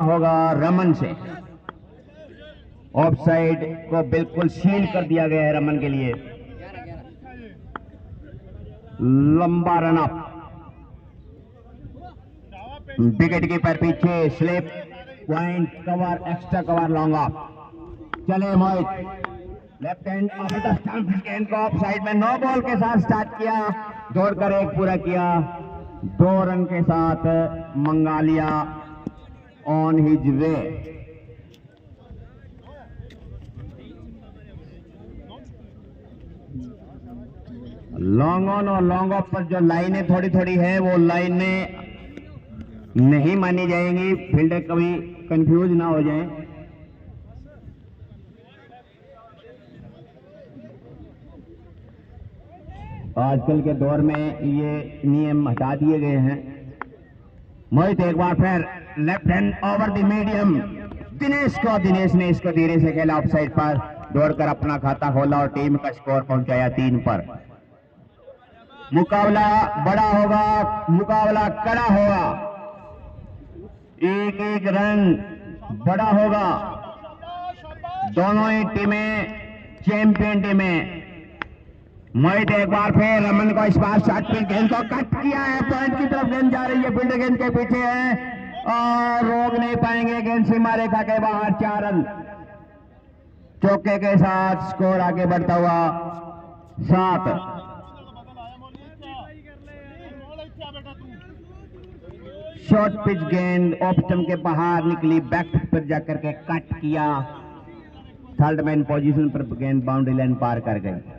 होगा रमन से। Of side को बिल्कुल सील कर दिया गया है रमन के लिए। लंबा रन अप, विकेट कीपर पीछे, slip point cover, extra cover, long off. चले Mohit, left hand off the stump, गेंद को ऑफ साइड में नो बॉल के साथ स्टार्ट किया, दौड़कर एक पूरा किया। 2 रन के साथ Mangalia on his way. Long on और लॉन्ग ऑफ पर जो लाइनें थोड़ी थोड़ी है वो लाइनें नहीं मानी जाएंगी, फील्डर कभी कंफ्यूज ना हो जाएं। आजकल के दौर में ये नियम हटा दिए गए हैं। मोहित एक बार फिर left hand over the medium, Dinesh ने इसको धीरे से खेला, ऑफ साइड पर दौड़कर अपना खाता खोला और टीम का स्कोर पहुंचाया 3 पर। मुकाबला बड़ा होगा, मुकाबला कड़ा होगा, एक एक रन बड़ा होगा। दोनों ही टीमें चैंपियन टीमें। मोहित एक बार फिर रमन को इस बार शॉट पे गेंद को कट किया है, पॉइंट की तरफ गेंद जा रही है, फील्डर गेंद के पीछे है और रोक नहीं पाएंगे, गेंद सीमा रेखा के बाहर। 4 रन चौके के साथ स्कोर आगे बढ़ता हुआ 7। शॉर्ट पिच गेंद ऑफ स्टंप के बाहर निकली, बैक पर जाकर के कट किया, थर्ड मैन पोजीशन पर गेंद बाउंड्री लाइन पार कर गई।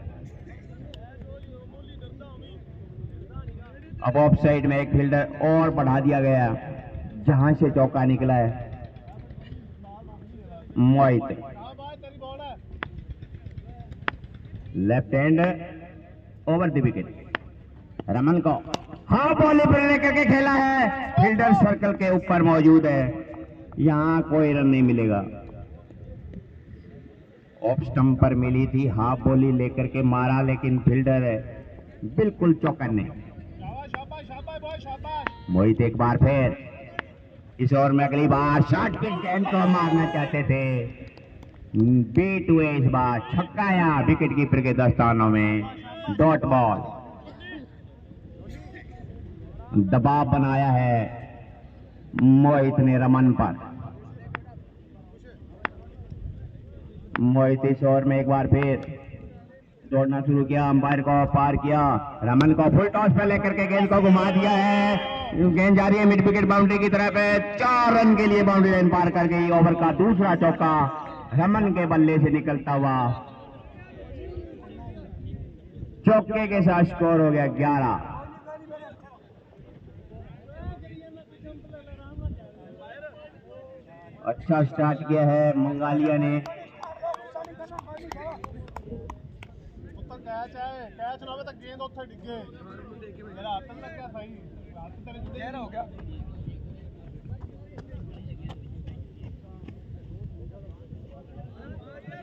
अब ऑफ साइड में एक फील्डर और बढ़ा दिया गया, जहां से चौका निकला है। Mohit left hand over the wicket, Raman को हाफ बॉलिंग पर लेकर के खेला है, फील्डर सर्कल के ऊपर मौजूद है, यहां कोई रन नहीं मिलेगा। ऑफ स्टंप पर मिली थी, हाफ बॉली लेकर के मारा, लेकिन फील्डर है बिल्कुल चौकन्ने। मोहित एक बार फिर इस ओवर में अगली बार शॉर्ट पिच गेंद को मारना चाहते थे, बीट हुए, इस बार छक्काया विकेट कीपर के दस्तानों में। डॉट बॉल, दबाव बनाया है मोहित ने रमन पर। मोहित इस ओवर में एक बार फिर दौड़ना शुरू किया, अंपायर को पार किया, रमन को फुल टॉस पे लेकर के गेंद को घुमा दिया है, गेंद जा रही है मिड विकेट बाउंड्री की तरफ है। 4 रन के लिए बाउंड्री लाइन पार कर गई। ओवर का दूसरा चौका रमन के बल्ले से निकलता हुआ चौके के साथ स्कोर हो गया 11। अच्छा स्टार्ट किया है मंगालिया ने। कैच ना तक गेंद उत्थे डिगे, मेरा हाथ लग गया सही, हाथ तेरे जुड़े हो गया।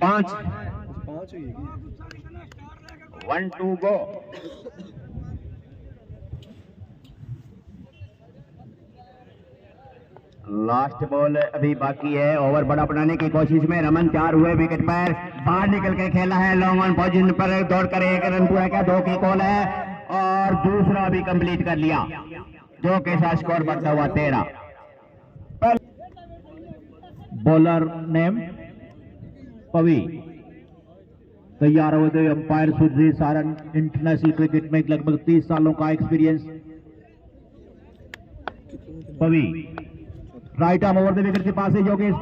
पांच 1 2 गो। लास्ट बॉल अभी बाकी है, ओवर बड़ा बनाने की कोशिश में रमन 4 हुए, विकेट पर बाहर निकल के खेला है, लॉन्ग ऑन पोजीशन पर दौड़कर 1 रन पूरा किया, 2 की कॉल है और दूसरा भी कंप्लीट कर लिया, 2 के साथ स्कोर बढ़ता हुआ 13। बॉलर नेम पवी, तैयार हुए थे umpire Sudhir Saran, international cricket में लगभग 30 सालों का experience. Pavi right arm over the wicket के पास है, योगेश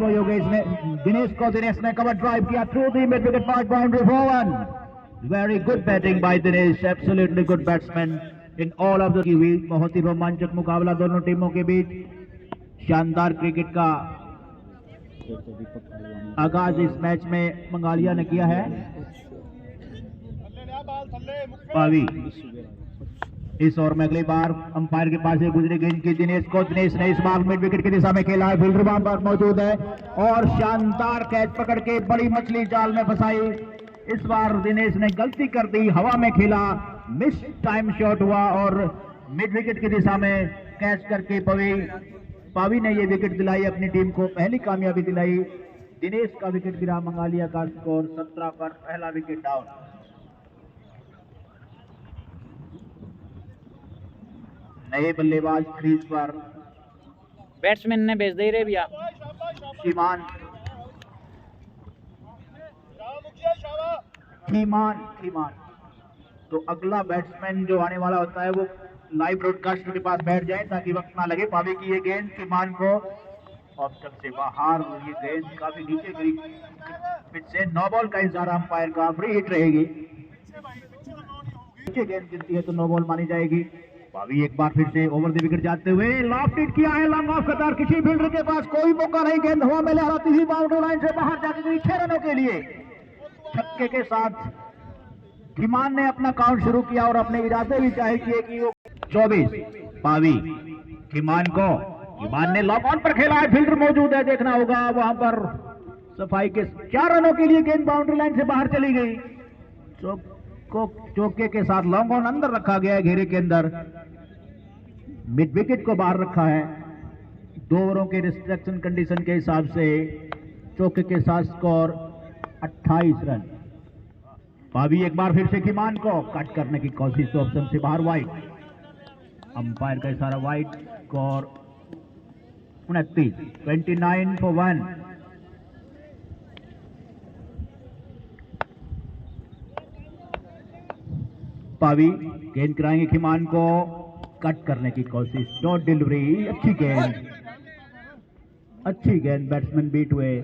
ने दिनेश ने कवर ड्राइव किया through the mid wicket mark boundary for 1। Very good batting by Dinesh, absolutely good batsman in all of the week. बहुत ही रोमांचक मुकाबला दोनों टीमों के बीच, शानदार क्रिकेट का आगाज इस मैच में मंगालिया ने किया है। पावी इस ओवर में अगली बार अंपायर के पास गुजरी गेंद की दिनेश ने इस बार मिड विकेट की दिशा में खेला है, फील्डर वहां पर मौजूद है और शानदार कैच पकड़ के बड़ी मछली जाल में फंसाई। इस बार दिनेश ने गलती कर दी, हवा में खेला, मिस टाइम शॉट हुआ और मिड विकेट की दिशा में कैच करके पवी पावी ने ये विकेट दिलाई, अपनी टीम को पहली कामयाबी दिलाई। दिनेश का विकेट गिरा, मंगालिया का स्कोर 17 पर पहला विकेट डाउन। नए बल्लेबाज क्रीज पर, बैट्समैन ने भेज दे रहे भैया। कीमान कीमान कीमान तो अगला बैट्समैन जो आने वाला होता है वो लाइव ब्रॉडकास्टर के पास बैठ जाए ताकि वक्त ना लगे। पावी की ये गेंद कीमान को ऑप्शन से बाहर, ये गेंद काफी नीचे गिरी पिच से। 9 बॉल का इशारा अंपायर का, फ्री हिट रहेगी। नीचे गेंद गिरती है तो 9 बॉल मानी जाएगी। पावी एक बार फिर से ओवर द विकेट जाते हुए लॉफ्ट हिट किया है, लॉन्ग ऑफ कतार, किसी फील्डर के पास कोई मौका नहीं, गेंद हवा में लहराती हुई बाउंड्री लाइन से बाहर जाती हुई 6 रनों के लिए। छक्के के साथ कीमान ने अपना काउंट शुरू किया और अपने इरादे भी जाहिर किए कि वो 24 पावी कीमान ने लॉक ऑन पर खेला है, फील्डर मौजूद है, देखना होगा वहां पर सफाई के। 4 रनों के लिए गेंद बाउंड्री लाइन से बाहर चली गई। चौके के साथ लॉन्ग ऑन अंदर रखा गया है, घेरे के अंदर, मिड विकेट को बाहर रखा है। 2 ओवरों के रिस्ट्रिक्शन कंडीशन के हिसाब से चौके के साथ स्कोर 28 रन। पावी एक बार फिर से कीमान को कट करने की कोशिश, ऑप्शन से बाहर, वाइड। अंपायर का इशारा वाइड, स्कोर 29 for 1। पावी गेंद कराएंगे कीमान को, कट करने की कोशिश, डॉट डिलीवरी, अच्छी गेंद, बैट्समैन बीट हुए।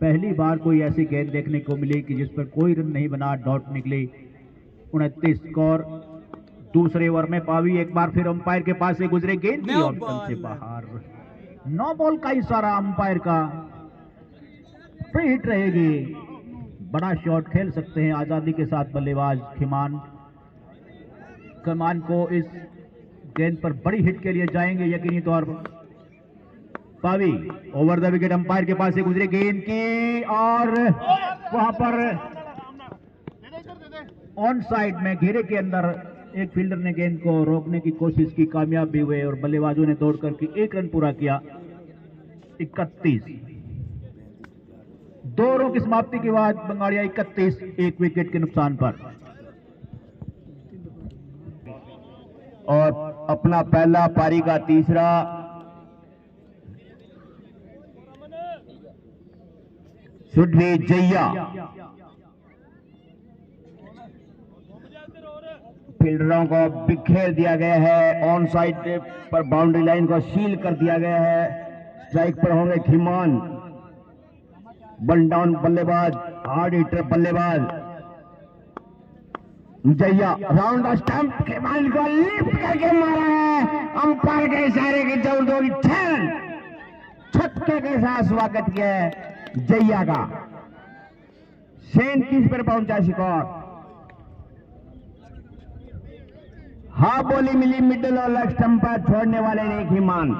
पहली बार कोई ऐसी गेंद देखने को मिली कि जिस पर कोई रन नहीं बना, डॉट निकली। 29 स्कोर। दूसरे ओवर में पावी एक बार फिर अंपायर के पास से गुजरे, गेंद की ऑप्शन से बाहर। 9 बॉल का इशारा अंपायर का, फ्री हिट रहेगी। बड़ा शॉट खेल सकते हैं आजादी के साथ बल्लेबाज कीमान को इस गेंद पर बड़ी हिट के लिए जाएंगे यकीनी तौर पर। पावी ओवर द विकेट अंपायर के पास से गुजरे, गेंद की, और वहां पर ऑन साइड में घेरे के अंदर एक फील्डर ने गेंद को रोकने की कोशिश की, कामयाब भी हुए और बल्लेबाजों ने दौड़ करके 1 रन पूरा किया। 31 2 ओवरों की समाप्ति के बाद बंगाड़िया 31 1 विकेट के नुकसान पर। और अपना पहला पारी का तीसरा सुधरी जैया, फील्डरों को बिखेर दिया गया है, ऑन साइड पर बाउंड्री लाइन को सील कर दिया गया है। स्ट्राइक पर होंगे कीमान, वन डाउन बल्लेबाज, हार्ड हिटर बल्लेबाज जैया। राउंड द स्टंप, कीमान को लिफ्ट करके मारा है, अंपायर के इशारे की जबरदस्ती 6 रन, छक्के के साथ स्वागत किया है जैया का। 37 पर पहुंचा स्कोर। हाफ बॉली मिली मिडिल और लेग स्टंप पर, छोड़ने वाले नहीं कीमान।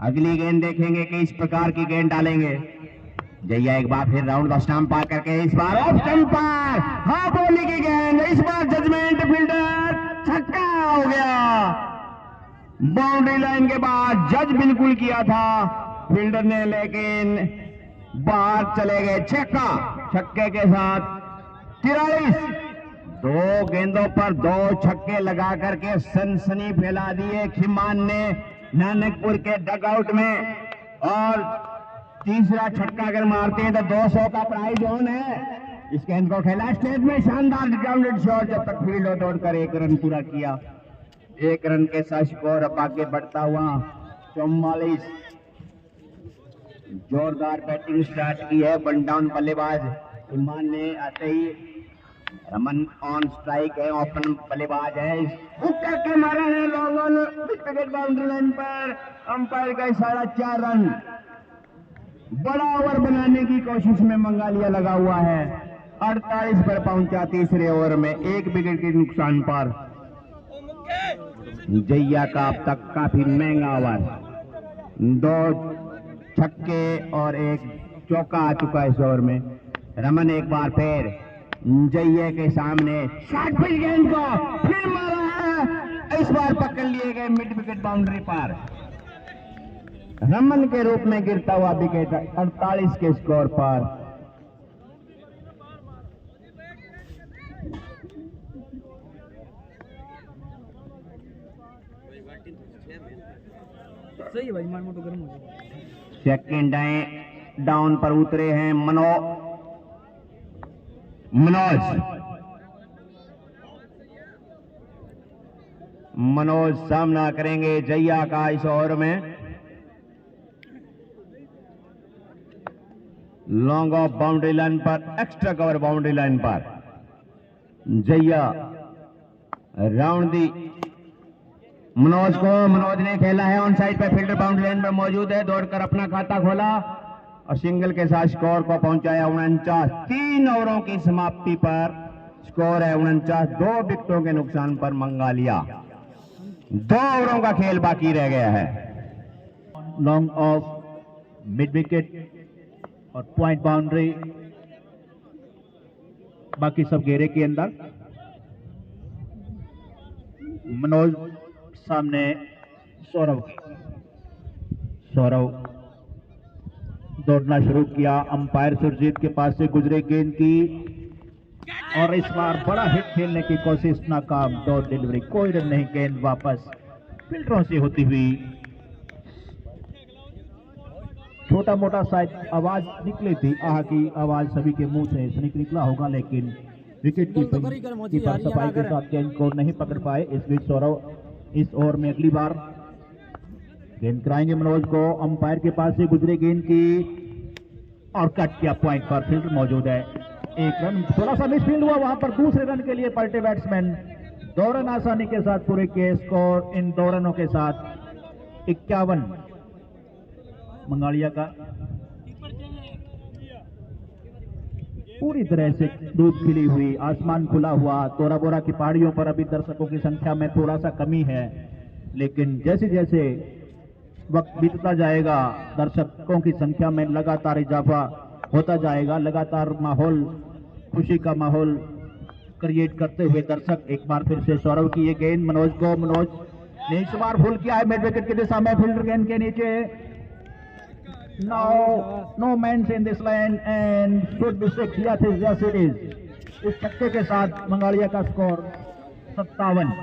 अगली गेंद देखेंगे कि इस प्रकार की गेंद डालेंगे। जैया एक बार फिर राउंड द स्टंप पार करके इस बार ऑफ स्टंप पर हाफ बॉली की गेंद, इस बार जजमेंट, फील्डर छक्का हो गया। बाउंड्री लाइन के बाद जज बिल्कुल किया था फील्डर ने, लेकिन बाहर चले गए। छक्के के साथ 43। 2 गेंदों पर 2 छक्के लगा करके सनसनी फैला दिए कीमान ने नानकपुर के डगआउट में। और तीसरा छक्का अगर मारते हैं तो 200 का प्राइज ऑन है। इस गेंद को खेला स्टेज में, शानदार ग्राउंडेड शॉट, जब तक फील्ड आउट दौड़कर 1 रन पूरा किया। 1 रन के साथ स्कोर अब आगे बढ़ता हुआ 44। जोरदार बैटिंग स्टार्ट की है वन डाउन बल्लेबाज कीमान ने, आते ही रमन ऑन स्ट्राइक है, ओपन बल्लेबाज है, हुक करके मारा है long on, wicket boundary line पर, अंपायर का इशारा 4 रन। बड़ा ओवर बनाने की कोशिश में मंगालिया लगा हुआ है। 48 पर पहुंचा तीसरे ओवर में 1 विकेट के नुकसान पर। जैया का अब तक काफी महंगा ओवर, 2 छक्के और 1 चौका आ चुका इस ओवर में। रमन एक बार फिर जैया के सामने शॉर्ट पिच गेंद को फिर मारा है, इस बार पकड़ लिए गए मिड विकेट बाउंड्री पर। रमन के रूप में गिरता हुआ विकेट 48 के स्कोर पर। सही है भाई, मान मोटो गर्म हो जाए। सेकंड डाउन पर उतरे हैं मनोज सामना करेंगे जैया का इस ओवर में। लॉन्ग ऑफ बाउंड्री लाइन पर, एक्स्ट्रा कवर बाउंड्री लाइन पर जैया राउंड दी मनोज को। मनोज ने खेला है ऑन साइड पे, फील्डर बाउंड्री लाइन पर मौजूद है, दौड़कर अपना खाता खोला और सिंगल के साथ स्कोर को पहुंचाया 49। 3 ओवरों की समाप्ति पर स्कोर है 49, 2 विकेटों के नुकसान पर मंगालिया। 2 ओवरों का खेल बाकी रह गया है। लॉन्ग ऑफ मिड विकेट और पॉइंट बाउंड्री, बाकी सब घेरे के अंदर। मनोज सामने सौरव दौड़ना शुरू किया। अंपायर सुरजीत के पास से गुजरे गेंद की और इस बार बड़ा हिट खेलने की कोशिश नाकाम। डॉट डिलीवरी, कोई रन नहीं, गेंद वापस फील्डरों से होती हुई। छोटा मोटा शायद आवाज निकली थी, आह की आवाज सभी के मुंह से निकला होगा, लेकिन विकेट कीपर सफाई के साथ गेंद को नहीं पकड़ पाए। इस बीच सौरव इस ओवर में अगली बार गेंद कराएंगे मनोज को। अंपायर के पास से गुजरे गेंद की और कट किया, पॉइंट पर फील्डर मौजूद है। 1 रन, थोड़ा सा मिसफील्ड हुआ वहां पर। दूसरे रन के लिए पलटे बैट्समैन, 2 रन आसानी के साथ पूरे किए। स्कोर इन 2 रनों के साथ 51 मंगालिया का। पूरी तरह से धूप खिली हुई, आसमान खुला हुआ। तोरा बोरा की पहाड़ियों पर अभी दर्शकों की संख्या में थोड़ा सा कमी है, लेकिन जैसे जैसे वक्त बीतता जाएगा दर्शकों की संख्या में लगातार इजाफा होता जाएगा। लगातार माहौल, खुशी का माहौल क्रिएट करते हुए दर्शक। एक बार फिर से सौरव की ये गेंद मनोज को, मनोज ने इस बार फुल किया है मिड विकेट की दिशा में, फील्डर गेंद के नीचे। No man's in this line and should be 6. Yes it is. इस छक्के के साथ मंगालिया का स्कोर 57।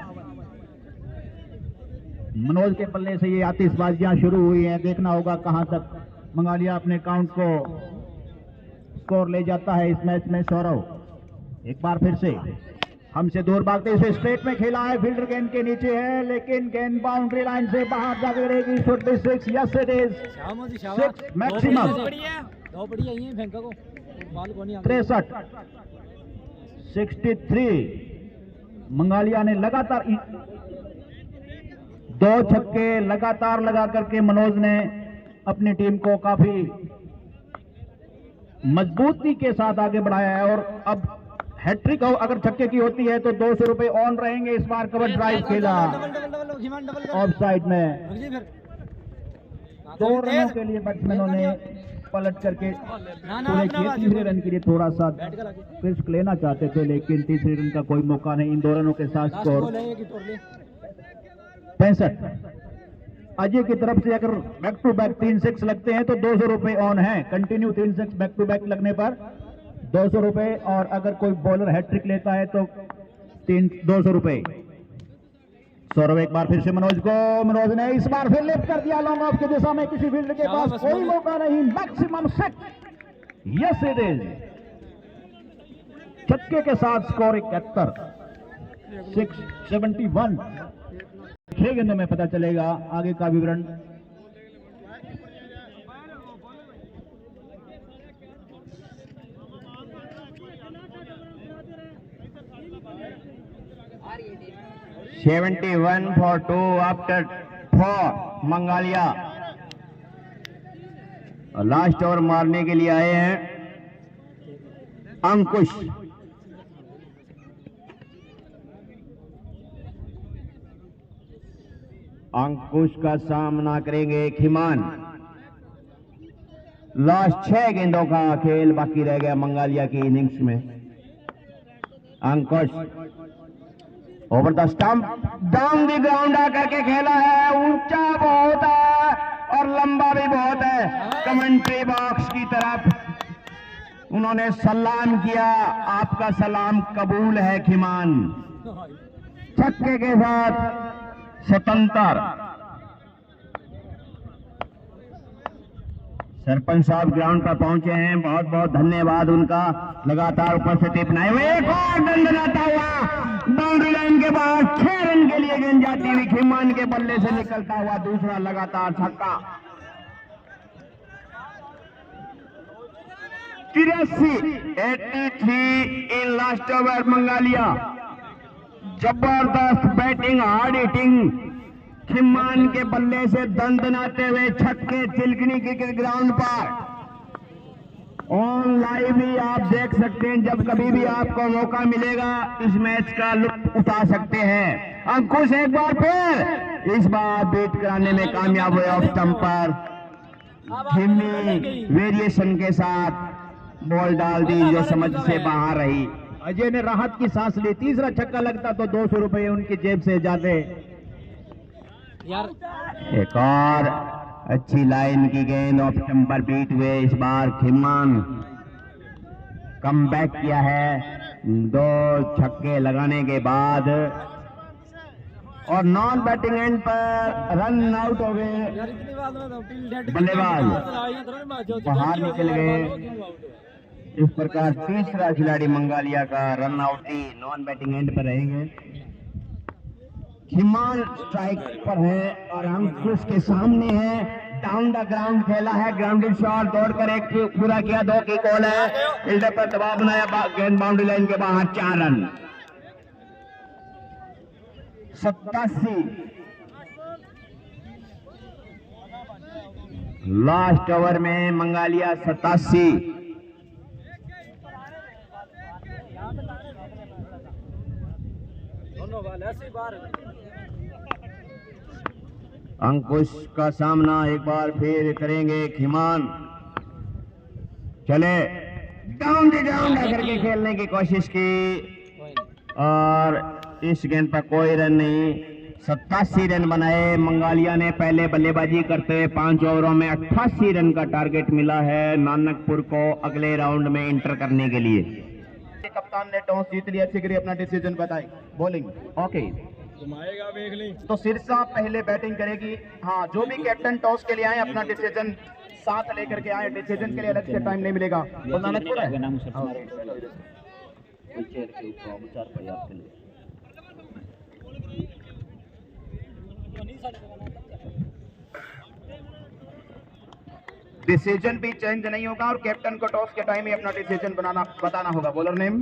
मनोज के पल्ले से ये आतिशबाजियां शुरू हुई हैं। देखना होगा कहां तक मंगालिया अपने काउंट को स्कोर ले जाता है इस मैच में। सौरव एक बार फिर से हमसे दूर भागते हुए स्ट्रेट में खेला है, फील्डर गेंद के नीचे है, लेकिन गेंद बाउंड्री लाइन से बाहर जा गिरेगी। Should be 6। Yes it is 6 maximum. 63 63 मंगालिया ने लगातार 2 छक्के लगातार लगा करके मनोज ने अपनी टीम को काफी मजबूती के साथ आगे बढ़ाया है। और अब हैट्रिक अगर छक्के की होती है तो 200 रुपए ऑन रहेंगे। इस बार कवर ड्राइव खेला ऑफ साइड में। 2 रनों के लिए बैट्समैनों ने पलट करके पूरे किए। तीसरे रन के लिए थोड़ा सा रिस्क लेना चाहते थे, लेकिन तीसरे रन का कोई मौका नहीं। इन 2 रनों के साथ स्कोर 65। अजय की तरफ से अगर बैक टू बैक 3 6 लगते हैं तो 200 रुपए ऑन है। कंटिन्यू 3 6 बैक टू बैक लगने पर 200 रुपए, और अगर कोई बॉलर हैट्रिक लेता है तो 200 रुपए। सौरव एक बार फिर से मनोज को, मनोज ने इस बार फिर लिफ्ट कर दिया लॉन्ग ऑफ की दिशा में। किसी फील्डर के पास कोई मौका नहीं। मैक्सिमम 6। Yes it is. छक्के के साथ स्कोर 71। 671। 6 गेंदों में पता चलेगा आगे का विवरण। $71 for 2 after 4 मंगालिया लास्ट ओवर मारने के लिए आए हैं अंकुश। अंकुश का सामना करेंगे खिमान। लास्ट 6 गेंदों का खेल बाकी रह गया मंगालिया की इनिंग्स में। Ankush over the stump, down the ground आकर के खेला है, ऊंचा बहुत है, और लंबा भी बहुत है। कमेंट्री बॉक्स की तरफ उन्होंने सलाम किया, आपका सलाम कबूल है खिमान। छक्के के साथ स्वतंत्र। सरपंच साहब ग्राउंड पर पहुंचे हैं, बहुत बहुत धन्यवाद उनका, लगातार उपस्थिति बनाए हुए। एक और दंडनाता हुआ बाउंड्री लाइन के बाद 6 रन के लिए गेंद जाती हुई खिमान के बल्ले से निकलता हुआ दूसरा लगातार छक्का। 83 इन लास्ट ओवर मंगालिया। जबरदस्त बैटिंग, हार्ड हिटिंग खिमान के बल्ले से दंदनाते हुए छक्के चिलकनी क्रिकेट ग्राउंड पर। ऑन लाइव ही आप देख सकते हैं, जब कभी भी आपको मौका मिलेगा इस मैच का लुत्फ उठा सकते हैं। अंकुश एक बार फिर इस बार बीट कराने में कामयाब हुए ऑफ स्टंप पर। धीमी वेरिएशन के साथ बॉल डाल दी जो समझ से बाहर रही। अजय ने राहत की सांस ली। तीसरा छक्का लगता तो 200 रुपए उनकी जेब से जाते। यार एक और अच्छी लाइन की गेंद ऑफ स्टंप पर बीट हुए। इस बार खिमान कम बैक किया है 2 छक्के लगाने के बाद, और नॉन बैटिंग एंड पर रन आउट हो गए। यार इतनी बात में तो टीम बल्लेबाज बाहर निकल गए। इस प्रकार तीसरा खिलाड़ी मंगालिया का run out he non batting and पर रहेंगे। खिमान स्ट्राइक पर है और अंकुश के सामने है। डाउन द ग्राउंड खेला है, ग्राउंडिंग शॉट दौड़कर एक पूरा किया, 2 की कॉल है। फील्डर पर दबाव बनाया, गेंद बाउंड्री लाइन के बाहर, 4 रन। 87 लास्ट ओवर में मंगालिया 87। दोनों बाल ऐसे बाहर अंकुश का सामना एक बार फिर करेंगे खिमान। चले डाउन द ग्राउंड करके खेलने की कोशिश की और इस गेंद पर कोई रन नहीं। 87 रन बनाए मंगालिया ने पहले बल्लेबाजी करते हुए 5 ओवरों में 88 रन का टारगेट मिला है नानकपुर को अगले राउंड में इंटर करने के लिए। कप्तान ने टॉस जीत लिया, शीघ्र अपना डिसीजन बताएं। बॉलिंग ओके, घुमाएगा देख ली। तो सिरसा पहले बैटिंग करेगी। हाँ, जो भी कैप्टन टॉस के लिए आए अपना डिसीजन साथ लेकर के आए। डिसीजन के लिए अलग से टाइम नहीं मिलेगा। तो नानकपुर है। डिसीजन भी चेंज नहीं होगा और कैप्टन को टॉस के टाइम ही अपना डिसीजन बताना होगा। बॉलर नेम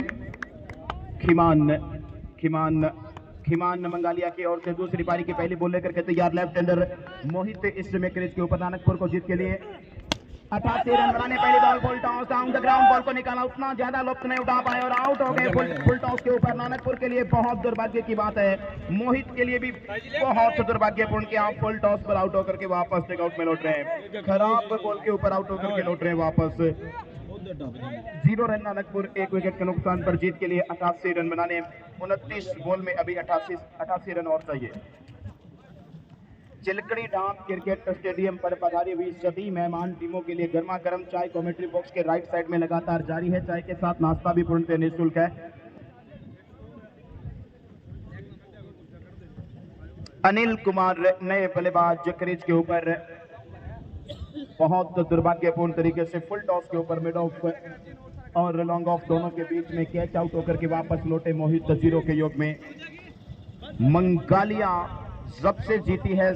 खिमान मंगालिया की ओर से दूसरी पारी की पहली बॉल लेकर के तैयार। लेफ्ट हैंडर मोहित इस समय क्रीज के ऊपर नानकपुर को जीत के लिए 88 रन बनाने। पहली ball full toss down the ground, ball को निकाला, उतना ज्यादा लुफ्त नहीं उठा पाए और आउट हो गए। फुल टॉस के ऊपर नानकपुर के लिए बहुत दुर्भाग्य की बात है, मोहित के लिए भी बहुत दुर्भाग्यपूर्ण कि आप फुल टॉस पर आउट होकर के वापस टेकआउट में लौट रहे हैं। खराब बॉल के ऊपर आउट होकर के लौट रहे हैं वापस। 0 रन नानकपुर 1 विकेट के नुकसान पर जीत के लिए 88 रन बनाने। 29 बॉल में अभी 88 रन और चाहिए। चिलकड़ी धाम क्रिकेट स्टेडियम पर पधारी हुई सभी मेहमान टीमों के लिए गर्मा गर्म चाय कमेंट्री बॉक्स के राइट साइड में लगातार जारी है। चाय के साथ नाश्ता भी पूर्णतः निःशुल्क है। अनिल कुमार नए बल्लेबाज क्रीज के ऊपर बहुत दुर्भाग्यपूर्ण तरीके से फुल टॉस के ऊपर मिड ऑफ और लॉन्ग ऑफ दोनों के बीच में कैच आउट होकर के वापस लौटे मोहित 0 के योग में। मंगालिया जब से जीती है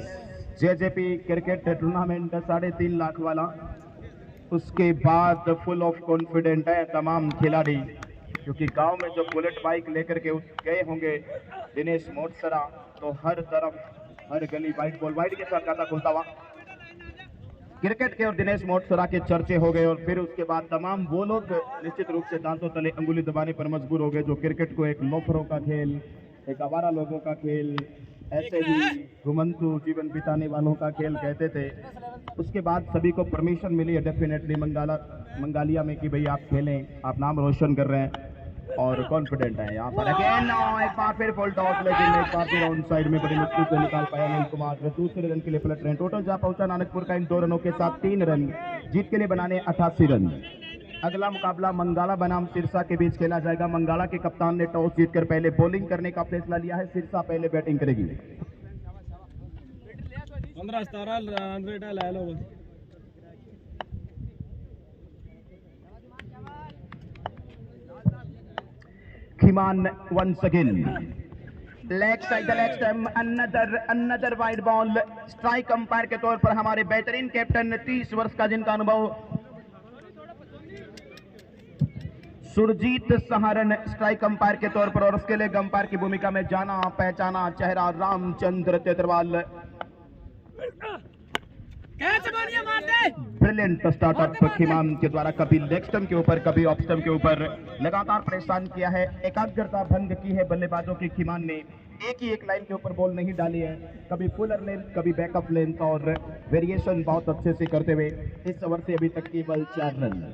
जेजेपी क्रिकेट टूर्नामेंट 3.5 लाख वाला, उसके बाद फुल ऑफ कॉन्फिडेंट है तमाम खिलाड़ी, क्योंकि गांव में जब बुलेट बाइक लेकर के गए होंगे दिनेश मोटसरा तो हर तरफ हर गली वाइट बॉल वाइट के साथ खाता खुलता हुआ क्रिकेट के और दिनेश मोटसरा के चर्चे हो गए। और फिर उसके बाद तमाम वो लोग निश्चित रूप से दांतों तले अंगुली दबाने पर मजबूर हो गए जो क्रिकेट को एक लोफरों का खेल, एक आवारा लोगों का खेल, ऐसे ही घुमंतु जीवन बिताने वालों का खेल कहते थे। उसके बाद सभी को परमिशन मिली है डेफिनेटली मंगालिया में कि भाई आप खेलें, आप नाम रोशन कर रहे हैं। और कॉन्फिडेंट है यहाँ पर। अगेन एक बार फिर फुल टॉस, लेकिन एक बार फिर ऑन साइड में बड़ी मुश्किल से निकाल पाया अनिल कुमार। दूसरे रन के लिए पलट रहे हैं। टोटल जा पहुंचा नानकपुर का इन 2 रनों के साथ 3 रन, जीत के लिए बनाने 88 रन। अगला मुकाबला मंगाला बनाम सिरसा के बीच खेला जाएगा। मंगाला के कप्तान ने टॉस जीतकर पहले बॉलिंग करने का फैसला लिया है। सिरसा पहले बैटिंग करेगी। 15-17 रन रेट है, ले लो। खीमान once again, leg side leg stump, another wide ball. Strike umpire के तौर पर हमारे बेहतरीन कैप्टन 30 वर्ष का जिनका अनुभव, सुरजीत सहारन स्ट्राइक अंपायर के तौर पर, और उसके लिए अंपायर की भूमिका में जाना पहचाना चेहरा रामचंद्र तेतरवाल। ब्रिलियंट स्टार्टअप खीमान के द्वारा, कभी लेग स्टंप के ऊपर कभी ऑफ स्टंप के ऊपर लगातार परेशान किया है। एकाग्रता भंग की है बल्लेबाजों की। खीमान ने एक ही एक लाइन के ऊपर बॉल नहीं डाली है, कभी फुलर लेंथ कभी बैकअप लेंथ, और वेरिएशन बहुत अच्छे से करते हुए इस ओवर से अभी तक केवल 4 रन।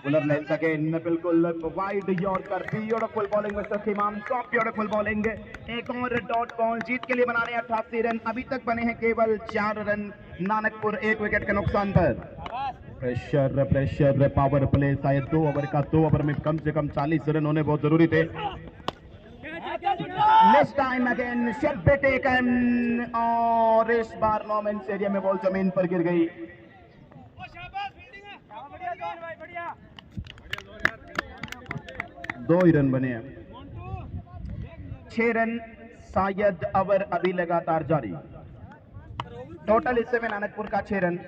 फुलर लेंथ अगेन, बिल्कुल wide yorker, beautiful bowling mister Khiman, soft beautiful bowling. एक और डॉट बॉल, जीत के लिए बनाने 88 रन। अभी तक बने हैं केवल 4 रन। नानकपुर 1 विकेट के नुकसान पर। प्रेशर पावर प्ले, शायद 2 ओवर का 2 ओवर में कम से कम 40 रन होने बहुत जरूरी थे। नेक्स्ट टाइम अगेन शॉट बे टेकन, और इस बार नो मैन स्टेडियम में बॉल जमीन पर गिर गई। 2 ही रन बने हैं। 6 रन, शायद ओवर अभी लगातार जारी। टोटल हिस्से में नानकपुर का 6 run.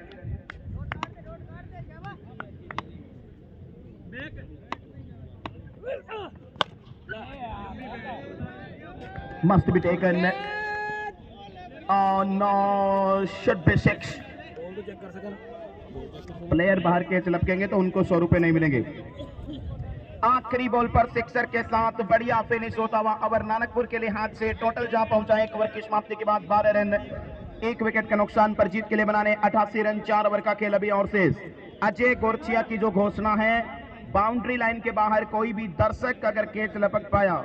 Must be taken, no should be 6। Player बाहर कैच लपकेंगे तो उनको 100 रुपए नहीं मिलेंगे। आखिरी बॉल पर सिक्सर के साथ बढ़िया फिनिश होता हुआ ओवर नानकपुर के लिए हाथ से। टोटल जा पहुंचा 1 ओवर की समाप्ति के बाद 12 रन, 1 विकेट के नुकसान पर। जीत के लिए बनाने 88 रन। 4 ओवर का खेल अभी और शेष। अजय गोरछिया की जो घोषणा है, बाउंड्री लाइन के बाहर कोई भी दर्शक अगर कैच लपक पाया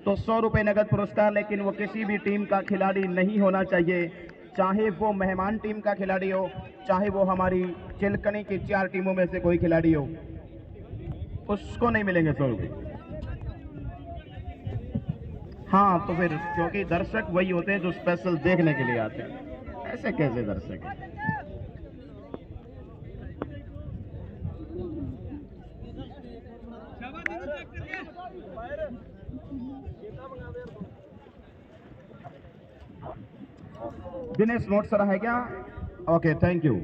तो 100 रुपए नगद पुरस्कार, लेकिन वो किसी भी टीम का खिलाड़ी नहीं होना चाहिए, चाहे वो मेहमान टीम का खिलाड़ी हो, चाहे वो हमारी चिलकनी की 4 टीमों में से कोई खिलाड़ी हो, उसको नहीं मिलेंगे 100 रुपए। हाँ, तो फिर क्योंकि दर्शक वही होते हैं जो स्पेशल देखने के लिए आते हैं। ऐसे कैसे दर्शक हैं? दिनेश नोट सर है क्या? Okay, thank you.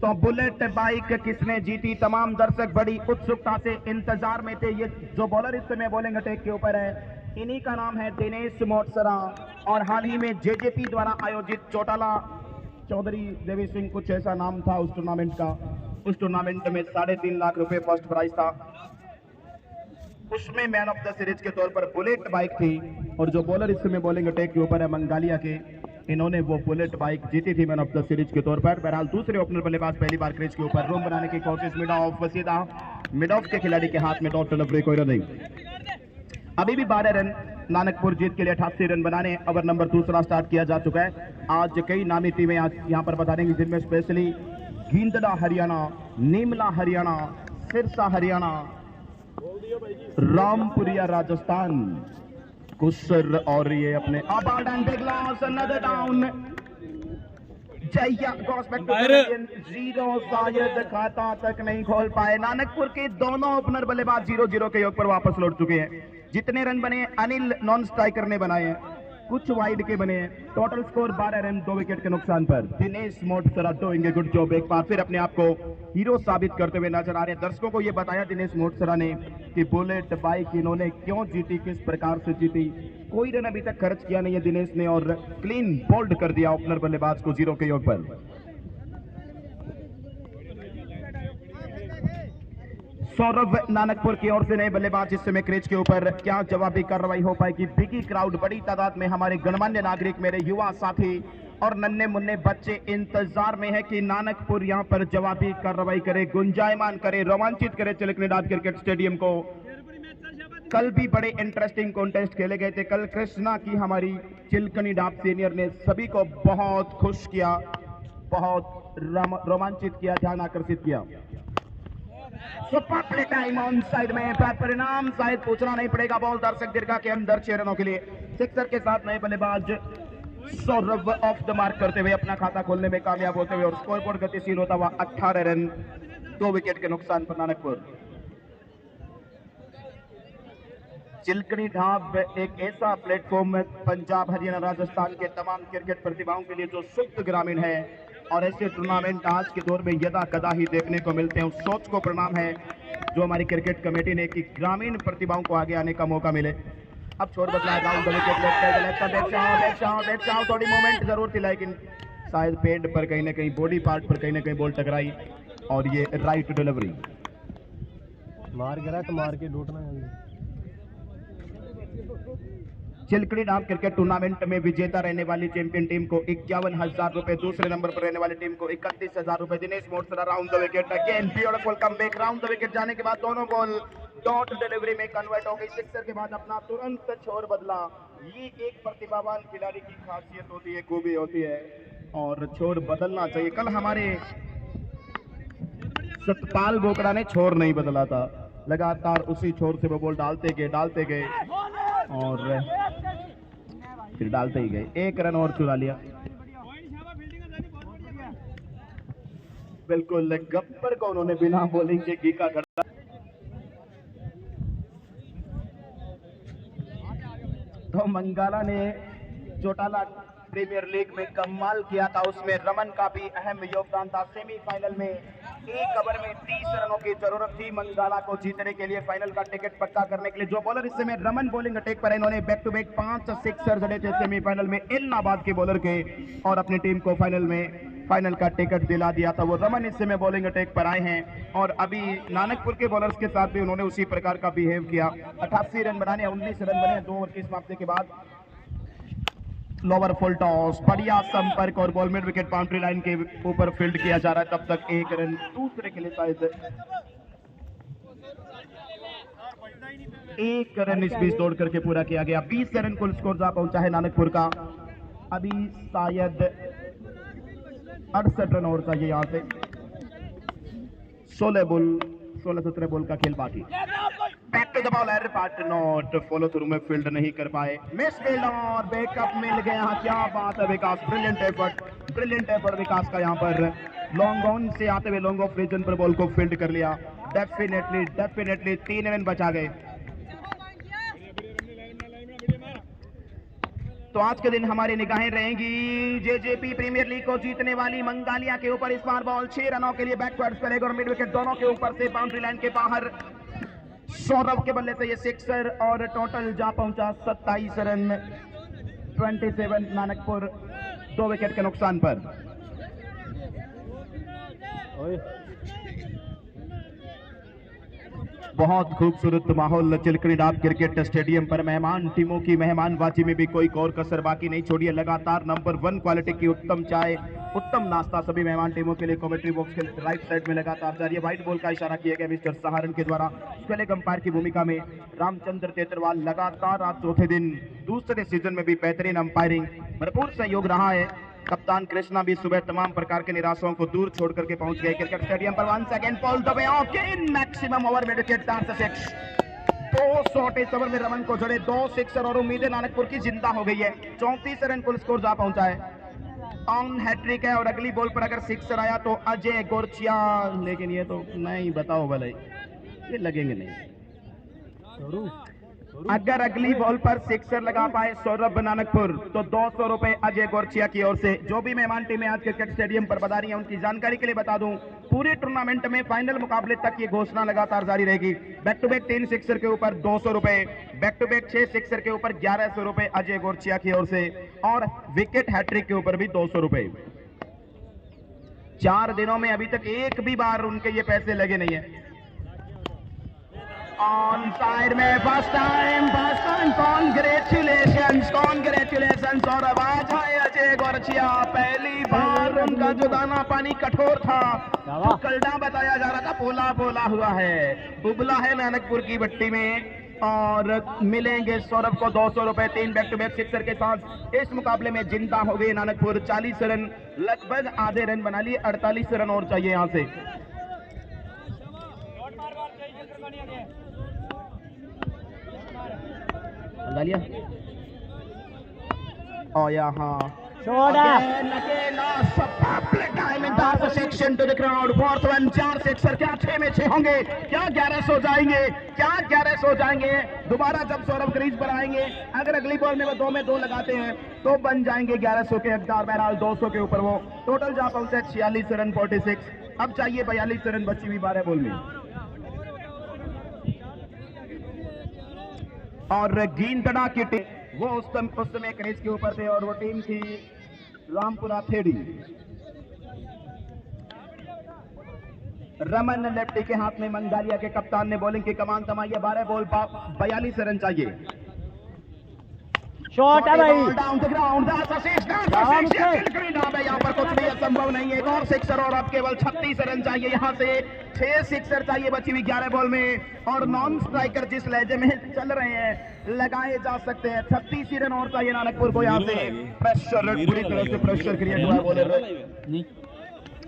तो बुलेट बाइक किसने जीती? तमाम दर्शक बड़ी उत्सुकता से इंतजार में थे। ये जो बॉलर इस समय बॉलिंग अटैक के ऊपर है, इन्हीं का नाम है दिनेश मोटसरा। और हाल ही में जेजेपी द्वारा आयोजित चौटाला चौधरी देवी सिंह कुछ ऐसा नाम था उस टूर्नामेंट का। उस टूर्नामेंट में 3.5 लाख रुपए फर्स्ट प्राइज था। उसमें मैन ऑफ द सीरीज के तौर पर बुलेट बाइक थी। और जो बॉलर इस समय बॉलिंग अटैक के ऊपर है मंगालिया के, इन्होंने वो बुलेट बाइक जीती थी मैन ऑफ द सीरीज के तौर पर। बहरहाल दूसरे ओपनर बल्लेबाज पहली बार क्रीज के ऊपर रूम बनाने की कोशिश, मिड ऑफ सीधा मिड ऑफ के खिलाड़ी के हाथ में डॉट डिलीवरी, कोई रन नहीं। अभी भी 12 रन। नानकपुर जीत के लिए 88 रन बनाने ओवर नंबर 2 स्टार्ट किया जा चुका है। आज कई नामी टीमें आज यहाँ पर बता देंगी, जिनमें स्पेशली गींदड़ा हरियाणा, नीमला हरियाणा, सिरसा हरियाणा, रामपुरिया राजस्थान, कुसर और ये अपने award and big loss, another down. जैया क्रॉस बैक टू 0, शायद खाता तक नहीं खोल पाए। नानकपुर के दोनों ओपनर बल्लेबाज 0-0 के योग पर वापस लौट चुके हैं। जितने रन बने अनिल नॉन स्ट्राइकर ने बनाए हैं, कुछ वाइड के बने हैं। टोटल स्कोर 12 रन 2 विकेट के नुकसान पर। Dinesh Motsara doing a good job. एक बार फिर अपने आप को हीरो साबित करते हुए नजर आ रहे हैं। दर्शकों को ये बताया दिनेश मोटसरा ने कि बुलेट बाइक इन्होंने क्यों जीती, किस प्रकार से जीती। कोई रन अभी तक खर्च किया नहीं है दिनेश ने, और क्लीन बोल्ड कर दिया ओपनर बल्लेबाज को 0 के योग पर। सौरभ नानकपुर की ओर से नए बल्लेबाज इस समय क्रीज के ऊपर। क्या जवाबी कार्रवाई हो पाएगी? बिगी क्राउड, बड़ी तादाद में हमारे गणमान्य नागरिक, मेरे युवा साथी और नन्हे मुन्ने बच्चे इंतजार में है कि नानकपुर यहां पर जवाबी कार्रवाई करे, गुंजायमान करे, रोमांचित करे चिलकनीडाब क्रिकेट स्टेडियम को। कल भी बड़े इंटरेस्टिंग कॉन्टेस्ट खेले गए थे। कल कृष्णा की हमारी चिलकनीडाब सीनियर ने सभी को बहुत खुश किया, बहुत रोमांचित किया, ध्यान आकर्षित किया। Super play time on side में, परिणाम शायद पूछना नहीं पड़ेगा। बॉल दर्शक दीर्घा के अंदर 6 रनों के लिए। सिक्सर के साथ नए बल्लेबाज सौरभ ऑफ द मार्क करते हुए अपना खाता खोलने में कामयाब होते हुए और स्कोरबोर्ड गतिशील होता हुआ 18 रन 2 विकेट के नुकसान पर नानकपुर। चिलकनीडाब एक ऐसा प्लेटफॉर्म है पंजाब, हरियाणा, राजस्थान के तमाम क्रिकेट प्रतिभाओं के लिए जो शुद्ध ग्रामीण है, और ऐसे टूर्नामेंट आज के दौर में यदा कदा ही देखने को मिलते हैं। उस सोच को प्रणाम है जो हमारी क्रिकेट कमेटी ने कि ग्रामीण प्रतिभाओं को आगे आने का मौका मिले। अब छोड़ बदला राउंड थोड़ी मोमेंट जरूर थी, लेकिन शायद पेड पर कहीं ना कहीं, बॉडी पार्ट पर कहीं ना कहीं बॉल टकराई और ये राइट डिलीवरी। मार गिरा तो मार के लूटना है। चिलकनीडाब क्रिकेट टूर्नामेंट में विजेता रहने वाली चैंपियन टीम को 51,000 रुपए, दूसरे नंबर पर रहने वाली टीम को 31,000 रुपए। Dinesh Motsara round the wicket, again beautiful comeback. Round the wicket जाने के बाद दोनों बॉल डॉट डिलीवरी में कन्वर्ट हो गई। सिक्सर के बाद अपना तुरंत छोर बदला। ये एक प्रतिभावान खिलाड़ी की खासियत होती है, खूबी होती है, और छोर बदलना चाहिए। कल हमारे सतपाल बोकड़ा ने छोर नहीं बदला था, लगातार उसी छोर से वो बॉल डालते गए और फिर डालते ही गए। 1 रन और चुरा लिया। बिल्कुल गब्बर को उन्होंने बिना बॉलिंग के गीका खड़ा। तो मंगाला ने चौटाला प्रीमियर लीग में कमाल किया था, उसमें रमन का भी अहम योगदान था। सेमीफाइनल में 1 ओवर में 30 रनों की जरूरत थी मंगाला को जीतने के लिए, फाइनल का टिकट पक्का करने के लिए। जो बॉलर इस समय रमन बॉलिंग अटैक पर है, इन्होंने बैक टू बैक 5 सिक्सर जड़े थे सेमीफाइनल में इलाहाबाद के बॉलर के, और अपनी टीम को फाइनल का टिकट दिला दिया था। वो रमन इस समय बॉलिंग अटैक पर आए हैं, और अभी नानकपुर के बॉलर्स के साथ भी उन्होंने उसी प्रकार का बिहेव किया। 88 रन बनाने, 19 रन बने 2 ओवर की समाप्ति के बाद। लोअर फुल टॉस, बढ़िया संपर्क और ball mid wicket boundary line के ऊपर फील्ड किया जा रहा है। तब तक 1 रन दूसरे के लिए शायद 1 रन इस बीच दौड़ करके पूरा किया गया। 20 रन कुल स्कोर जा पहुंचा है नानकपुर का। अभी शायद 68 रन और चाहिए यहां से। 16-17 बॉल का खेल बाकी। Back to the bowler, but not follow through में फील्ड नहीं कर पाए। मिस फील्ड और बैकअप मिल गया। क्या बात है विकास, ब्रिलियंट एफर्ट विकास का। यहाँ पर लॉन्ग ऑन से आते हुए लॉन्ग ऑफ रीजन पर बॉल को फील्ड कर लिया। डेफिनेटली 3 रन बचा गए। तो आज के दिन हमारी निगाहें रहेंगी जेजेपी प्रीमियर लीग को जीतने वाली मंगालिया के ऊपर। इस बार बॉल 6 रनों के लिए बैकवर्ड्स करेगा और मिड विकेट दोनों के ऊपर से बाउंड्री लाइन के बाहर। सौरभ के बल्ले से ये सिक्सर और टोटल जा पहुंचा 27 रन 27 नानकपुर 2 विकेट के नुकसान पर। बहुत खूबसूरत माहौल चिलकनीडाब क्रिकेट स्टेडियम पर। मेहमान टीमों की मेहमानबाजी में भी कोई और कसर बाकी नहीं छोड़ी है। लगातार नंबर 1 क्वालिटी की उत्तम चाय, उत्तम नाश्ता सभी मेहमान टीमों के लिए कमेंट्री बॉक्स के राइट साइड में लगातार जारी है। व्हाइट बॉल का इशारा किया गया मिस्टर सहारण के द्वारा। स्पेलिंग अंपायर की भूमिका में रामचंद्र तेतरवाल। लगातार आज चौथे दिन दूसरे सीजन में भी बेहतरीन अंपायरिंग, भरपूर सहयोग रहा है। कप्तान कृष्णा भी सुबह तमाम प्रकार के निराशाओं को दूर छोड़ करके पहुंच गए क्रिकेट स्टेडियम पर। 1 second ball the way of in maximum over mid wicket 6 2 shot इस ओवर में रमन को जड़े 2 सिक्सर और उम्मीदें नानकपुर की जिंदा हो गई है। 34 रन कुल स्कोर जा पहुंचा है। ऑन हैट्रिक है और अगली बॉल पर अगर सिक्सर आया तो अजय गोरचिया, लेकिन ये तो नहीं, बताओ भले ये लगेंगे नहीं। अगर अगली बॉल पर सिक्सर लगा पाए सौरभ नानकपुर तो 200 रुपए अजय गोरचिया की ओर से। जो भी मेहमान टीमें आज क्रिकेट स्टेडियम पर बता रही हैं उनकी जानकारी के लिए बता दूं, पूरे टूर्नामेंट में फाइनल मुकाबले तक ये घोषणा लगातार जारी रहेगी। बैक टू बैक 3 सिक्सर के ऊपर 200 रुपए, बैक टू बैक 6 सिक्सर के ऊपर 1100 रुपए अजय गोरचिया की ओर से, और विकेट हैट्रिक के ऊपर भी 200 रुपए। 4 दिनों में अभी तक एक भी बार उनके ये पैसे लगे नहीं है। ऑन साइड में फर्स्ट टाइम कॉन्ग्रेचुलेशन सौरभ। आज है अजय गोरछिया, पहली बार उनका जो दाना पानी कठोर था, जो कलडा बताया जा रहा था, पोला पोला हुआ है, उबला है नानकपुर की भट्टी में। और मिलेंगे सौरभ को 200 रुपए 3 बैक टू बैक सिक्सर के साथ। इस मुकाबले में जिंदा हो गए नानकपुर। 40 रन, लगभग आधे रन बना लिए, 48 रन और चाहिए यहां से। और यहाँ section two the crowd, fourth one, 4 sixer, क्या 6 में 6 होंगे, क्या 11 हो जाएंगे, क्या 11 हो जाएंगे। दोबारा जब सौरभ क्रीज पर आएंगे, अगर अगली बॉल में वो 2 में 2 लगाते हैं तो बन जाएंगे 1100 के हकदार। बहरहाल 200 के ऊपर वो टोटल जा पहुंचे 46 रन 46। अब चाहिए 42 रन बची हुई 12 बॉल में। और गेंदड़ा की टीम वो उस समय क्रीज के ऊपर थे और वो टीम थी रामपुरा थेड़ी। रमन लेफ्टी के हाथ में, मंगालिया के कप्तान ने बॉलिंग की कमान थमाई है। 12 बॉल 42 रन चाहिए। शॉट है भाई, डाउन द ग्राउंड, यहाँ पर कुछ भी असंभव नहीं है। एक और सिक्सर और अब केवल 36 रन चाहिए। यहाँ से 6 सिक्सर चाहिए बची हुई 11 बॉल में। और नॉन स्ट्राइकर जिस लहजे में चल रहे हैं लगाए जा सकते हैं। 36 रन और चाहिए नानकपुर को। यहाँ से प्रेशर, पूरी तरह से प्रेशर क्रिएट हुआ है बॉलर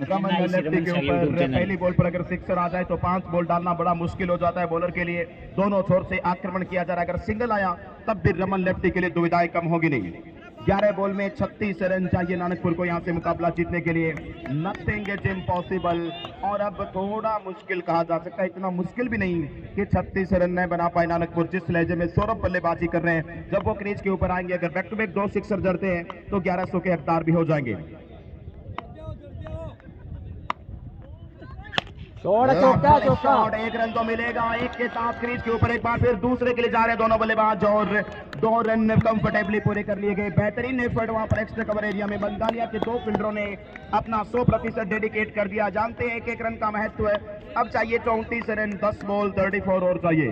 रमन लेफ्टी के ऊपर। पहली बॉल पर अगर सिक्सर आ जाए तो 5 बॉल डालना बड़ा मुश्किल हो जाता है बॉलर के लिए। दोनों छोर से आक्रमण किया जा रहा है, अगर सिंगल आया तब भी रमन लेफ्टी के लिए दुविधाएं कम होगी नहीं। 11 बॉल में 36 रन चाहिए नानकपुर को यहाँ से मुकाबला जीतने के लिए। Nothing is impossible. और अब थोड़ा मुश्किल कहा जा सकता है, इतना मुश्किल भी नहीं कि 36 रन नहीं बना पाए नानकपुर। जिस लहजे में सौरभ बल्लेबाजी कर रहे हैं, जब वो क्रीज के ऊपर आएंगे, अगर बैक टू बैक 2 सिक्सर जड़ते हैं तो 1100 के हकदार भी हो जाएंगे। शॉट, 1 रन तो मिलेगा। एक के साथ क्रीज के ऊपर एक बार फिर दूसरे के लिए जा रहे हैं दोनों बल्लेबाज और 2 रन कंफर्टेबली पूरे कर लिए गए। बेहतरीन एफर्ट वहां पर एक्स्ट्रा कवर एरिया में बंगालिया के 2 फील्डरों ने अपना 100% डेडिकेट कर दिया। जानते हैं 1-1 रन का महत्व है। अब चाहिए 34 रन, 10 बॉल 34 और चाहिए।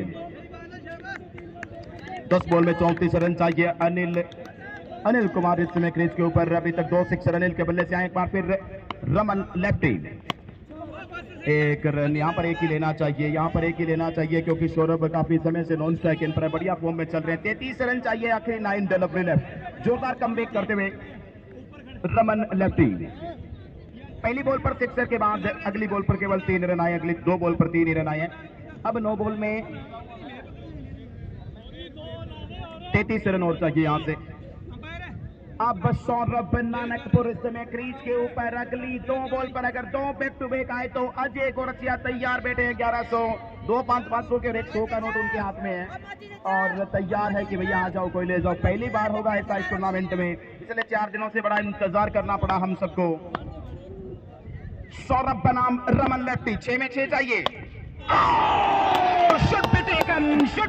10 बॉल में 34 रन चाहिए। अनिल कुमार इस समय क्रीज के ऊपर, अभी तक 2 सिक्सर अनिल के बल्ले से आए। एक बार फिर रमन लेफ्टी, 1 रन। यहाँ पर एक ही लेना चाहिए, यहाँ पर एक ही लेना चाहिए क्योंकि सौरभ काफी समय से नॉन स्ट्राइक इन पर बढ़िया फॉर्म में चल रहे हैं। 33 रन चाहिए। आखिरी 9 डिलीवरी लेफ्ट, जोरदार कमबैक करते हुए रमन लेफ्टी। पहली बॉल पर सिक्सर के बाद अगली बॉल पर केवल 3 रन आए, अगली 2 बॉल पर 3 ही रन आए। अब 9 बॉल में 33 रन और चाहिए यहाँ से। अब सौरभ नानकपुर इस समय क्रीज के ऊपर, अगली 2 बॉल पर अगर 2 बैक टू बैक आए तो अजय गोरछिया तैयार बैठे हैं। 1100, 2 500 के और 100 का नोट उनके हाथ में है और तैयार है कि भैया आ जाओ, कोई ले जाओ। पहली बार होगा ऐसा इस टूर्नामेंट में, पिछले 4 दिनों से बड़ा इंतजार करना पड़ा हम सबको। सौरभ बनाम रमन लेफ्टी, 6 में 6 चाहिए। Should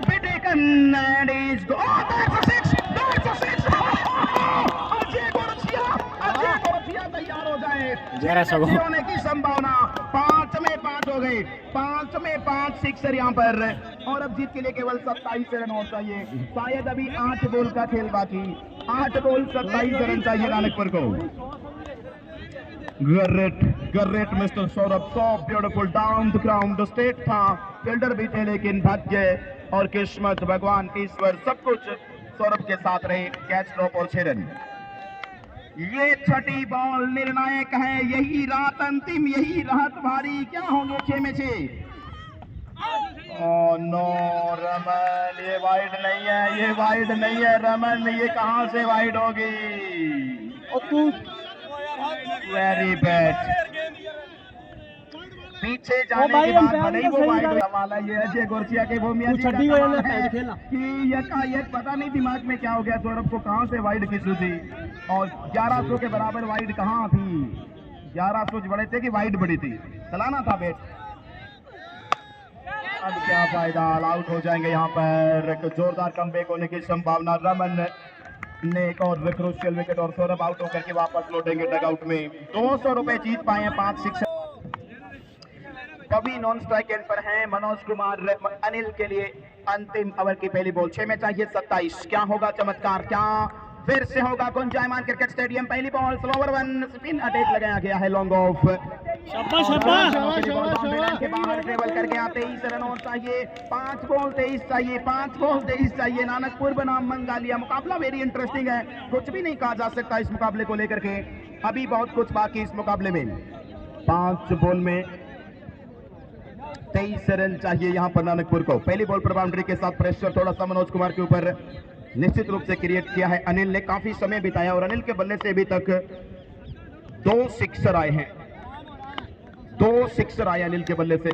be taken and he's that's a 6, that's a 6। Ajay गोरछिया तैयार हो जाए, 1100 होने की संभावना। 5 में 5 हो गए, 5 में 5 सिक्सर यहाँ पर। और अब जीत के लिए केवल 27 रन और चाहिए। शायद अभी 8 बॉल का खेल बाकी, 8 बॉल 27 रन चाहिए नानकपुर को। Great mister Saurabh, so beautiful down the ground. State था, फील्डर भी थे, लेकिन भाग्य और किस्मत, भगवान, ईश्वर सब कुछ सौरभ के साथ रहे। कैच ड्रॉप और 6 रन। ये छठी बॉल निर्णायक है, यही रात अंतिम, यही रात भारी। क्या होंगे 6 में 6? ओह नो रमन, ये वाइड नहीं है, ये वाइड नहीं है रमन, ये कहां से वाइड होगी? Very bad. पीछे जाने के बाद भले ही वो वाइड वाला, ये अजय गोरछिया के वो मियां जी का कमाल है कि यकायक पता नहीं दिमाग में क्या हो गया सौरभ को, कहां से वाइड की थी। और 1100 के बराबर वाइड कहां थी? 1100 बड़े थे कि वाइड बड़ी थी, चलाना था बैट। अब क्या फायदा, ऑल आउट हो जाएंगे यहाँ पर। जोरदार कमबैक होने की संभावना। रमन ने एक और क्रूशियल विकेट और सौरभ आउट होकर के वापस लौटेंगे डगआउट में। 200 रुपए जीत पाए हैं 5 सिक्सर। कवि नॉन स्ट्राइक एंड पर हैं मनोज कुमार अनिल के लिए अंतिम ओवर की पहली बॉल 6 में चाहिए 27। क्या होगा चमत्कार, क्या फिर से होगा गुंजायमान क्रिकेट स्टेडियम। पहली ball slower one, spin attack लगाया गया है, लॉन्ग ऑफ के बाहर ट्रेवल करके आते 23 रन और चाहिए, 5 बॉल 23 चाहिए, 5 बॉल 23 चाहिए। नानकपुर बनाम मंगालिया, मुकाबला वेरी इंटरेस्टिंग है, कुछ भी नहीं कहा जा सकता इस मुकाबले को लेकर के, अभी बहुत कुछ बाकी इस मुकाबले में। 5 बॉल में 23 रन चाहिए यहां पर नानकपुर को। पहली बॉल पर बाउंड्री के साथ प्रेशर थोड़ा सा मनोज कुमार के ऊपर निश्चित रूप से क्रिएट किया है अनिल ने, काफी समय बिताया और अनिल के बल्ले से अभी तक 2 सिक्सर आए हैं, 2 सिक्सर आए अनिल के बल्ले से।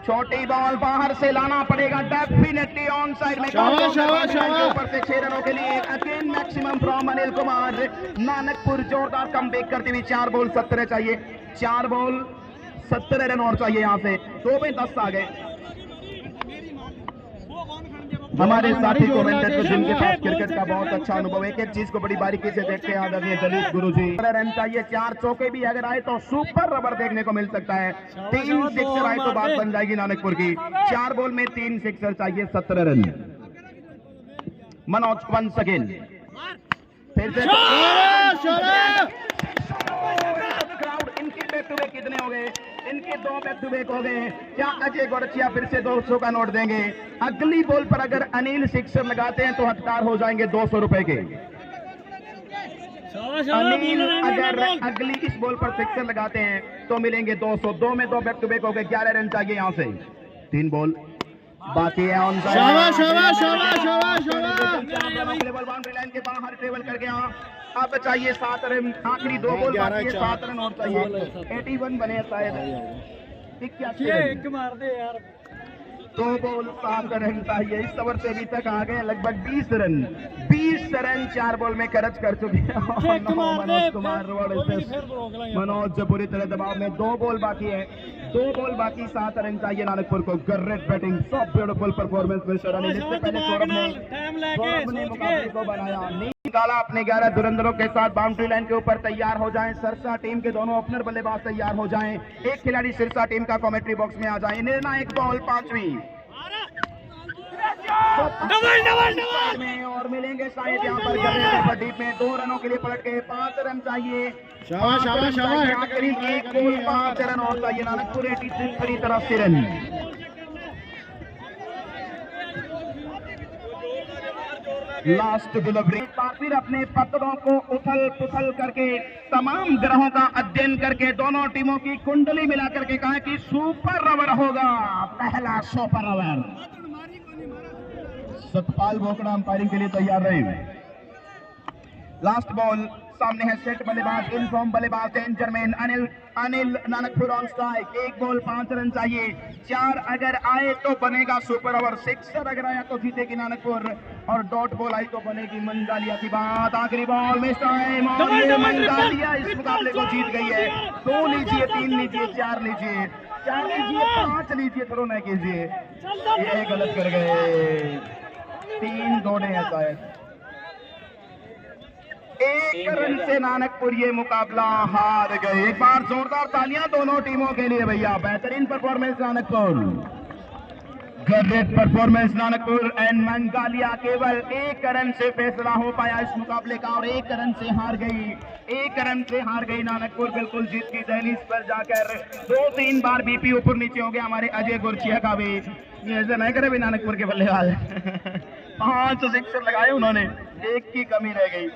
छोटी बॉल बाहर से लाना पड़ेगा, डेफिनेटली ऑन साइड में ऊपर से 6 रनों के लिए again maximum from Anil Kumar. Nanakpur जोरदार कमबैक करती हुई 4 बॉल 17 चाहिए, 4 बॉल 17 रन और चाहिए यहां से, 2 में 10 आ गए। हमारे साथी कमेंटेटर जिनके पास क्रिकेट का बहुत अच्छा अनुभव है, एक चीज को बड़ी बारीकी से देखते हैं आदरणीय दलीप गुरुजी। रन चाहिए, 4 चौके भी अगर आए तो सुपर रबर देखने को मिल सकता है, 3 सिक्सर आए तो बात बन जाएगी नानकपुर की। 4 बॉल में 3 सिक्सर चाहिए, 17 रन। मनोज वंस अगेन, फिर से क्राउड, इनके बैक टू बैक कितने हो गए, इनके 2 बैक टू बैक हो गए। क्या अजय गोरचिया फिर से 200 का नोट देंगे? अगली बॉल पर अगर अनिल सिक्सर लगाते हैं तो हकदार हो जाएंगे 200 रुपए के। अनिल अगर अगली इस बॉल पर सिक्सर लगाते हैं तो मिलेंगे 200। 2 में 2 बैक टू बैक हो गए, 11 रन चाहिए यहां से, 3 बॉल बाकी है। ऑन बाउंड्री लाइन के बाहर ट्रेवल कर गया, अब चाहिए 7 रन, आखिरी 2 बॉल बाकी है, 7 रन और चाहिए, 81 बने शायद, 81 मार दे यार। 2 बॉल 7 रन चाहिए। इस ओवर से अभी तक आ गए लगभग 20 रन, 20 रन 4 बॉल में खर्च कर चुके हैं मनोज कुमार। मनोज पूरी तरह दबाव में, 2 बॉल बाकी है, 2 बॉल बाकी, 7 रन चाहिए नानकपुर को। Great batting, so beautiful performance mister Anil. इससे पहले सौरभ ने मुकाबले को बनाया, निकाला अपने 11 धुरंधरों के साथ। बाउंड्री लाइन के ऊपर तैयार हो जाएं, सिरसा टीम के दोनों ओपनर बल्लेबाज तैयार हो जाएं, एक खिलाड़ी सिरसा टीम का कमेंट्री बॉक्स में आ जाए। निर्णायक बॉल 5वीं में और मिलेंगे शायद यहाँ पर पट्टी में 2 रनों के लिए पलट गए, 5 रन चाहिए, आखिरी 1 बॉल 5 रन और चाहिए नानकपुर 86 पूरी तरह से रन। लास्ट डिलीवरी, फिर अपने पत्रों को उथल पुथल करके, तमाम ग्रहों का अध्ययन करके, दोनों टीमों की कुंडली मिला करके कहा कि सुपर ओवर होगा, पहला सुपर ओवर। सतपाल बोकड़ा अंपायरिंग के लिए तैयार रहे। लास्ट बॉल सामने है, सेट बल्लेबाज, इनफॉर्म बल्लेबाज एंजरमैन Anil Nanakpur on strike, 1 ball 5 run चाहिए, 4 अगर आए तो बनेगा सुपर ओवर, 6 अगर आया तो जीतेगी नानकपुर और डॉट बॉल आई तो बनेगी मंगालिया की बात। आखिरी बॉल मिस टाइम और ये मंगालिया इस मुकाबले को जीत गई है। 2 लीजिए, 3 लीजिए, 4 लीजिए, 4 लीजिए, 5 लीजिए, थोड़ा नहीं कीजिए, ये गलत कर गए, 3 दौड़े हैं शायद। 1 रन से नानकपुर ये मुकाबला हार गए। एक बार जोरदार तालियां दोनों टीमों के लिए भैया, बेहतरीन performance Nanakpur, great performance Nanakpur and Mangalia. केवल 1 रन से फैसला हो पाया इस मुकाबले का और 1 रन से हार गई, 1 रन से हार गई नानकपुर। बिल्कुल जीत की दहलीज पर जाकर 2-3 बार बीपी ऊपर नीचे हो गया हमारे अजय गुरचिया का भी, ऐसा नहीं करे भी नानकपुर के बल्लेबाज 5 सिक्सर लगाए उन्होंने, 1 की कमी रह गई।